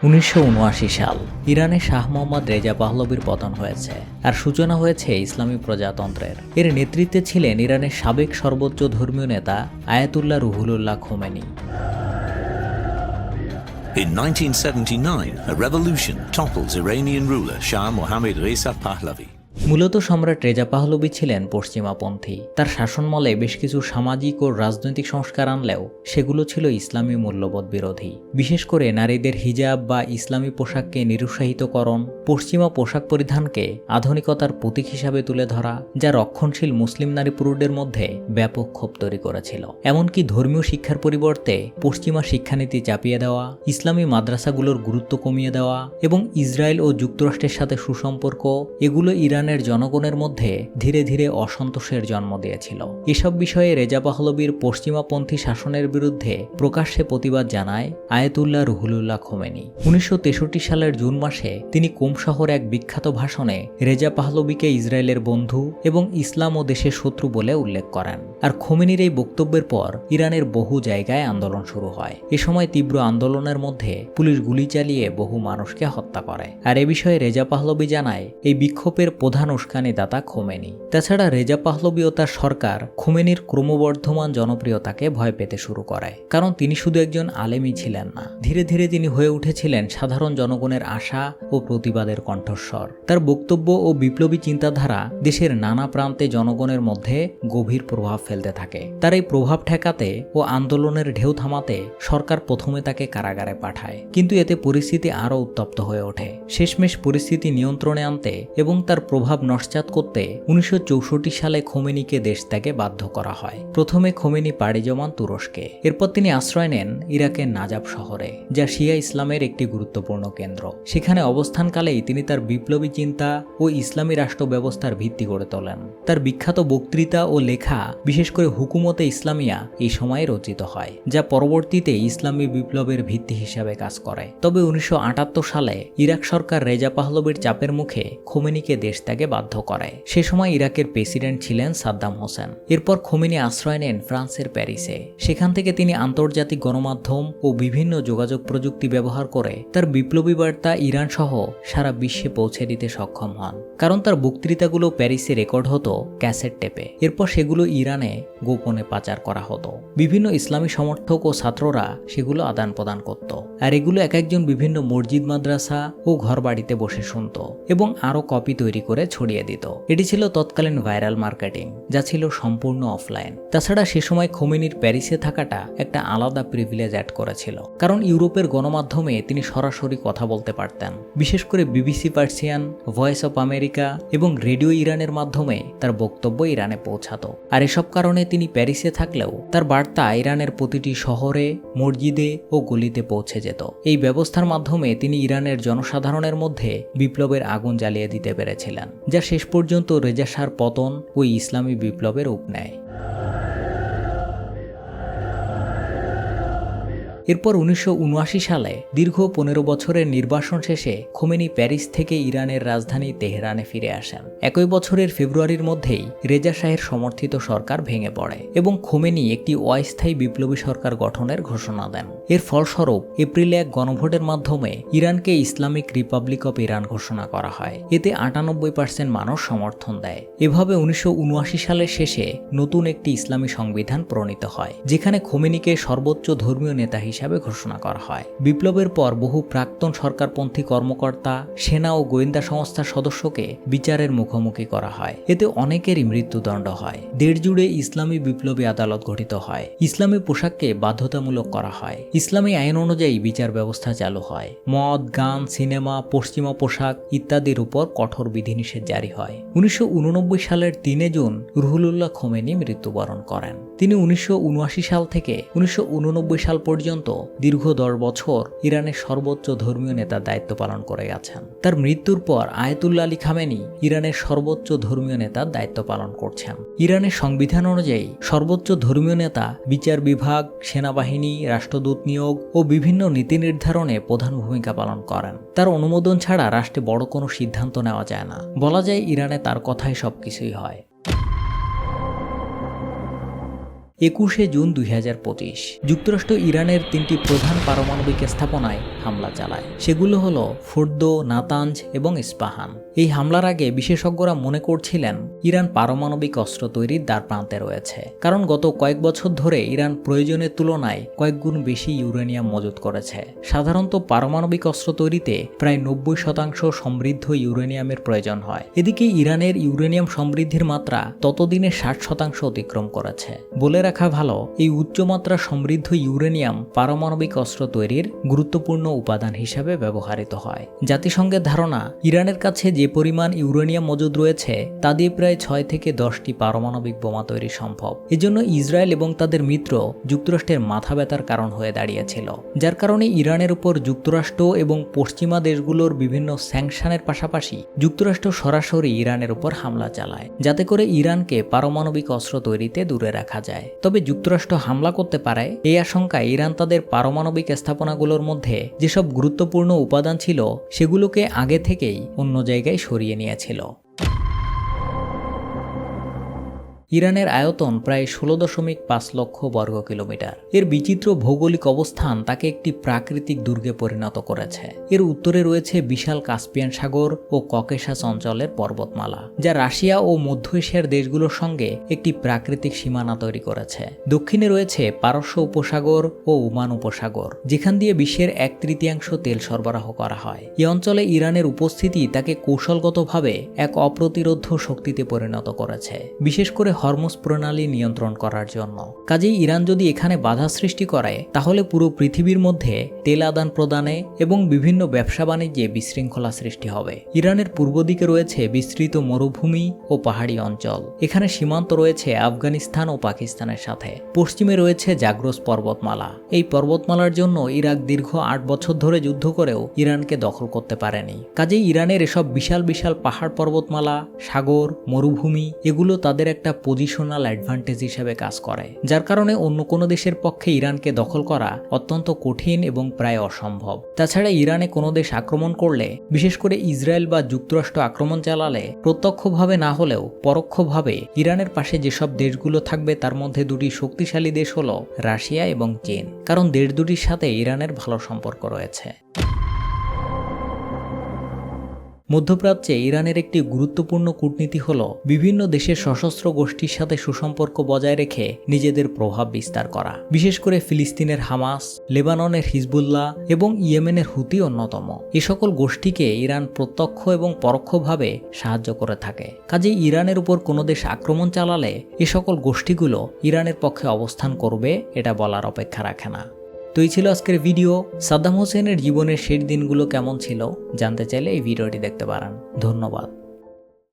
1979 সাল ইরানে শাহ মোহাম্মদ রেজা পাহলভির পতন হয়েছে আর সূচনা হয়েছে ইসলামী প্রজাতন্ত্রের। এর নেতৃত্বে ছিলেন ইরানের সাবেক সর্বোচ্চ ধর্মীয় নেতা Ayatollah Ruhullah Khomeini. In 1979, a revolution topples Iranian ruler Shah Mohammad Reza Pahlavi. মূলত সম্রাট রেজা পাহলভি ছিলেন পশ্চিমাপন্থী। তার শাসনমলে বেশ কিছু সামাজিক ও রাজনৈতিক সংস্কার আনলেও সেগুলো ছিল ইসলামী মূল্যবোধ বিরোধী। বিশেষ করে নারীদের হিজাব বা ইসলামী পোশাককে নিরুৎসাহিতকরণ, পশ্চিমা পোশাক পরিধানকে আধুনিকতার প্রতীক হিসাবে তুলে ধরা, যা রক্ষণশীল মুসলিম নারী পুরুষদের মধ্যে ব্যাপক ক্ষোভ তৈরি করেছিল। এমনকি ধর্মীয় শিক্ষার পরিবর্তে পশ্চিমা শিক্ষানীতি চাপিয়ে দেওয়া, ইসলামী মাদ্রাসাগুলোর গুরুত্ব কমিয়ে দেওয়া এবং ইসরায়েল ও যুক্তরাষ্ট্রের সাথে সুসম্পর্ক, এগুলো ইরানের জনগণের মধ্যে ধীরে ধীরে অসন্তোষের জন্ম দিয়েছিল। এসব বিষয়ে রেজা পাহলভির পশ্চিমাপন্থী শাসনের বিরুদ্ধে প্রকাশ্যে প্রতিবাদ জানায় আয়াতুল্লাহ রুহুল্লাহ খোমেনি। 1963 সালের জুন মাসে তিনি কোম শহরে এক বিখ্যাত ভাষণে রেজা পাহলভিকে ইসরায়েলের বন্ধু এবং ইসলাম ও দেশের শত্রু বলে উল্লেখ করেন। আর খোমেনির এই বক্তব্যের পর ইরানের বহু জায়গায় আন্দোলন শুরু হয়। এ সময় তীব্র আন্দোলনের মধ্যে পুলিশ গুলি চালিয়ে বহু মানুষকে হত্যা করে। আর এ বিষয়ে রেজা পাহলভি জানায়, এই বিক্ষোভের প্রধান উস্কানিদাতা খোমেনি। তাছাড়া রেজা পাহলভি ও তার সরকার খোমেনির ক্রমবর্ধমান জনপ্রিয়তাকে ভয় পেতে শুরু করে, কারণ তিনি শুধু একজন আলেমই ছিলেন না, ধীরে ধীরে তিনি হয়ে উঠেছিলেন সাধারণ জনগণের আশা ও প্রতিবাদের কণ্ঠস্বর। তার বক্তব্য ও বিপ্লবী চিন্তাধারা দেশের নানা প্রান্তে জনগণের মধ্যে গভীর প্রভাব ফেলতে থাকে। তার এই প্রভাব ঠেকাতে ও আন্দোলনের ঢেউ থামাতে সরকার প্রথমে তাকে কারাগারে পাঠায়, কিন্তু এতে পরিস্থিতি আরও উত্তপ্ত হয়ে ওঠে। শেষমেশ পরিস্থিতি নিয়ন্ত্রণে আনতে এবং তার প্রভাব নস্যাৎ করতে 1964 সালে খোমেনিকে দেশ ত্যাগে বাধ্য করা হয়। প্রথমে খোমেনি পাড়ি জমান তুরস্কে, এরপর তিনি আশ্রয় নেন ইরাকের নাজাব শহরে, যা শিয়া ইসলামের একটি গুরুত্বপূর্ণ কেন্দ্র। সেখানে অবস্থানকালেই তিনি তার বিপ্লবী চিন্তা ও ইসলামী রাষ্ট্র ব্যবস্থার ভিত্তি গড়ে তোলেন। তার বিখ্যাত বক্তৃতা ও লেখা, বিশেষ করে হুকুমতে ইসলামিয়া, এই সময়ে রচিত হয়, যা পরবর্তীতে ইসলামী বিপ্লবের ভিত্তি হিসাবে কাজ করে। তবে 1978 সালে ইরাক সরকার রেজা পাহলভির চাপের মুখে খোমেনিকে দেশ ত্যাগে বাধ্য করে। সে সময় ইরাকের প্রেসিডেন্ট ছিলেন সাদ্দাম হোসেন। এরপর খোমেনি আশ্রয় নেন ফ্রান্সের প্যারিসে। সেখান থেকে তিনি আন্তর্জাতিক গণমাধ্যম ও বিভিন্ন যোগাযোগ প্রযুক্তি ব্যবহার করে তার বিপ্লবী বার্তা ইরান সহ সারা বিশ্বে পৌঁছে দিতে সক্ষম হন, কারণ তার বক্তৃতাগুলো প্যারিসে রেকর্ড হতো ক্যাসেট টেপে। এরপর সেগুলো ইরানে গোপনে পাচার করা হতো। বিভিন্ন ইসলামী সমর্থক ও ছাত্ররা সেগুলো আদান প্রদান করত, আর এগুলো এক একজন বিভিন্ন মসজিদ, মাদ্রাসা ও ঘরবাড়িতে বসে শুনত এবং আরও কপি তৈরি করে ছড়িয়ে দিত। এটি ছিল তৎকালীন ভাইরাল মার্কেটিং, যা ছিল সম্পূর্ণ অফলাইন। তাছাড়া সে সময় খোমেনির প্যারিসে থাকাটা একটা আলাদা প্রিভিলেজ অ্যাড করেছিল, কারণ ইউরোপের গণমাধ্যমে তিনি সরাসরি কথা বলতে পারতেন। বিশেষ করে BBC Persian, voice of America এবং রেডিও ইরানের মাধ্যমে তার বক্তব্য ইরানে পৌঁছাতো। আর এসব কারণে তিনি প্যারিসে থাকলেও তার বার্তা ইরানের প্রতিটি শহরে, মসজিদে ও গলিতে পৌঁছে যেত। এই ব্যবস্থার মাধ্যমে তিনি ইরানের জনসাধারণের মধ্যে বিপ্লবের আগুন জ্বালিয়ে দিতে পেরেছিলেন, যা শেষ পর্যন্ত রেজা শাহর পতন ও ইসলামী বিপ্লবের রূপ নেয়। এরপর 1979 সালে দীর্ঘ 15 বছরের নির্বাসন শেষে খোমেনি প্যারিস থেকে ইরানের রাজধানী তেহরানে ফিরে আসেন। একই বছরের ফেব্রুয়ারির মধ্যেই রেজা শাহের সমর্থিত সরকার ভেঙে পড়ে এবং খোমেনি একটি অস্থায়ী বিপ্লবী সরকার গঠনের ঘোষণা দেন। এর ফলস্বরূপ এপ্রিলে এক গণভোটের মাধ্যমে ইরানকে ইসলামিক রিপাবলিক অব ইরান ঘোষণা করা হয়। এতে 98% মানুষ সমর্থন দেয়। এভাবে 1979 সালের শেষে নতুন একটি ইসলামী সংবিধান প্রণীত হয়, যেখানে খোমেনিকে সর্বোচ্চ ধর্মীয় নেতা হিসাবে ঘোষণা করা হয়। বিপ্লবের পর বহু প্রাক্তন সরকারপন্থী কর্মকর্তা, সেনা ও গোয়েন্দা সংস্থার সদস্যকে বিচারের মুখোমুখি করা হয়। এতে অনেকেরই মৃত্যুদণ্ড হয়। দেশ জুড়ে ইসলামী বিপ্লবী আদালত গঠিত হয়। ইসলামী পোশাককে বাধ্যতামূলক করা হয়। ইসলামী আইন অনুযায়ী বিচার ব্যবস্থা চালু হয়। মদ, গান, সিনেমা, পশ্চিমা পোশাক ইত্যাদির উপর কঠোর বিধিনিষেধ জারি হয়। 1989 সালের 3 জুন রুহুল্লাহ খোমেনি মৃত্যুবরণ করেন। তিনি 1979 সাল থেকে 1989 সাল পর্যন্ত দীর্ঘ 10 বছর ইরানের সর্বোচ্চ ধর্মীয় নেতার দায়িত্ব পালন করে গেছেন। তার মৃত্যুর পর আয়াতুল্লাহ আলী খামেনি ইরানের সর্বোচ্চ ধর্মীয় নেতার দায়িত্ব পালন করছেন। ইরানের সংবিধান অনুযায়ী সর্বোচ্চ ধর্মীয় নেতা বিচার বিভাগ, সেনাবাহিনী, রাষ্ট্রদূত নিয়োগ ও বিভিন্ন নীতি নির্ধারণে প্রধান ভূমিকা পালন করেন। তার অনুমোদন ছাড়া রাষ্ট্রে বড় কোনো সিদ্ধান্ত নেওয়া যায় না। বলা যায় ইরানে তার কথাই সবকিছুই হয়। 21 জুন 2025 যুক্তরাষ্ট্র ইরানের 3টি প্রধান পারমাণবিক স্থাপনায় হামলা চালায়। সেগুলো হলো ফোর্দো, নাতাঞ্জ এবং ইস্পাহান। এই হামলার আগে বিশেষজ্ঞরা মনে করছিলেন ইরান পারমাণবিক অস্ত্র তৈরির দ্বারপ্রান্তে রয়েছে, কারণ গত কয়েক বছর ধরে ইরান প্রয়োজনের তুলনায় কয়েক গুণ বেশি ইউরেনিয়াম মজুত করেছে। সাধারণত পারমাণবিক অস্ত্র তৈরিতে প্রায় 90% সমৃদ্ধ ইউরেনিয়ামের প্রয়োজন হয়। এদিকে ইরানের ইউরেনিয়াম সমৃদ্ধির মাত্রা ততদিনে 60% অতিক্রম করেছে। বলে রাখা ভালো, এই উচ্চমাত্রা সমৃদ্ধ ইউরেনিয়াম পারমাণবিক অস্ত্র তৈরির গুরুত্বপূর্ণ উপাদান হিসেবে ব্যবহৃত হয়। জাতিসংঘের ধারণা, ইরানের কাছে যে পরিমাণ ইউরেনিয়াম মজুদ রয়েছে তা দিয়ে প্রায় 6 থেকে 10টি পারমাণবিক বোমা তৈরি সম্ভব। এজন্য ইসরায়েল এবং তাদের মিত্র যুক্তরাষ্ট্রের মাথা ব্যথার কারণ হয়ে দাঁড়িয়েছিল, যার কারণে ইরানের উপর যুক্তরাষ্ট্র এবং পশ্চিমা দেশগুলোর বিভিন্ন স্যাংশনের পাশাপাশি যুক্তরাষ্ট্র সরাসরি ইরানের উপর হামলা চালায়, যাতে করে ইরানকে পারমাণবিক অস্ত্র তৈরিতে দূরে রাখা যায়। তবে যুক্তরাষ্ট্র হামলা করতে পারে এই আশঙ্কায় ইরান তাদের পারমাণবিক স্থাপনাগুলোর মধ্যে যেসব গুরুত্বপূর্ণ উপাদান ছিল সেগুলোকে আগে থেকেই অন্য জায়গায় সরিয়ে নিয়েছিল। ইরানের আয়তন প্রায় 16.5 লক্ষ বর্গ কিলোমিটার। এর বিচিত্র ভৌগোলিক অবস্থান তাকে একটি প্রাকৃতিক দুর্গে পরিণত করেছে। এর উত্তরে রয়েছে বিশাল কাস্পিয়ান সাগর ও ককেশাস অঞ্চলের পর্বতমালা, যা রাশিয়া ও মধ্য এশিয়ার দেশগুলোর সঙ্গে একটি প্রাকৃতিক সীমানা তৈরি করেছে। দক্ষিণে রয়েছে পারস্য উপসাগর ও ওমান উপসাগর, যেখান দিয়ে বিশ্বের 1/3 তেল সরবরাহ করা হয়। এই অঞ্চলে ইরানের উপস্থিতি তাকে কৌশলগতভাবে এক অপ্রতিরোধ্য শক্তিতে পরিণত করেছে, বিশেষ করে হরমুজ প্রণালী নিয়ন্ত্রণ করার জন্য। কাজেই ইরান যদি এখানে বাধা সৃষ্টি করে, তাহলে পুরো পৃথিবীর মধ্যে তেল আদান প্রদানে এবং বিভিন্ন ব্যবসা বাণিজ্যে বিশৃঙ্খলা সৃষ্টি হবে। ইরানের পূর্ব দিকে রয়েছে বিস্তৃত মরুভূমি ও পাহাড়ি অঞ্চল। এখানে সীমান্ত রয়েছে আফগানিস্তান ও পাকিস্তানের সাথে। পশ্চিমে রয়েছে জাগ্রস পর্বতমালা। এই পর্বতমালার জন্য ইরাক দীর্ঘ 8 বছর ধরে যুদ্ধ করেও ইরানকে দখল করতে পারেনি। কাজেই ইরানের এসব বিশাল বিশাল পাহাড়, পর্বতমালা, সাগর, মরুভূমি এগুলো তাদের একটা পজিশনাল অ্যাডভান্টেজ হিসেবে কাজ করে, যার কারণে অন্য কোনো দেশের পক্ষে ইরানকে দখল করা অত্যন্ত কঠিন এবং প্রায় অসম্ভব। তাছাড়া ইরানে কোনো দেশ আক্রমণ করলে, বিশেষ করে ইসরায়েল বা যুক্তরাষ্ট্র আক্রমণ চালালে, প্রত্যক্ষভাবে না হলেও পরোক্ষভাবে ইরানের পাশে যেসব দেশগুলো থাকবে তার মধ্যে দুটি শক্তিশালী দেশ হলো রাশিয়া এবং চীন, কারণ দেশ দুটির সাথে ইরানের ভালো সম্পর্ক রয়েছে। মধ্যপ্রাচ্যে ইরানের একটি গুরুত্বপূর্ণ কূটনীতি হল বিভিন্ন দেশের সশস্ত্র গোষ্ঠীর সাথে সুসম্পর্ক বজায় রেখে নিজেদের প্রভাব বিস্তার করা। বিশেষ করে ফিলিস্তিনের হামাস, লেবাননের হিজবুল্লাহ এবং ইয়েমেনের হুতি অন্যতম। এ সকল গোষ্ঠীকে ইরান প্রত্যক্ষ এবং পরোক্ষভাবে সাহায্য করে থাকে। কাজেই ইরানের উপর কোনো দেশ আক্রমণ চালালে এ সকল গোষ্ঠীগুলো ইরানের পক্ষে অবস্থান করবে, এটা বলার অপেক্ষা রাখে না। তো এই ছিল আজকের ভিডিও। সাদ্দাম হোসেনের জীবনের শেষ দিনগুলো কেমন ছিল জানতে চাইলে এই ভিডিওটি দেখতে পারেন। ধন্যবাদ।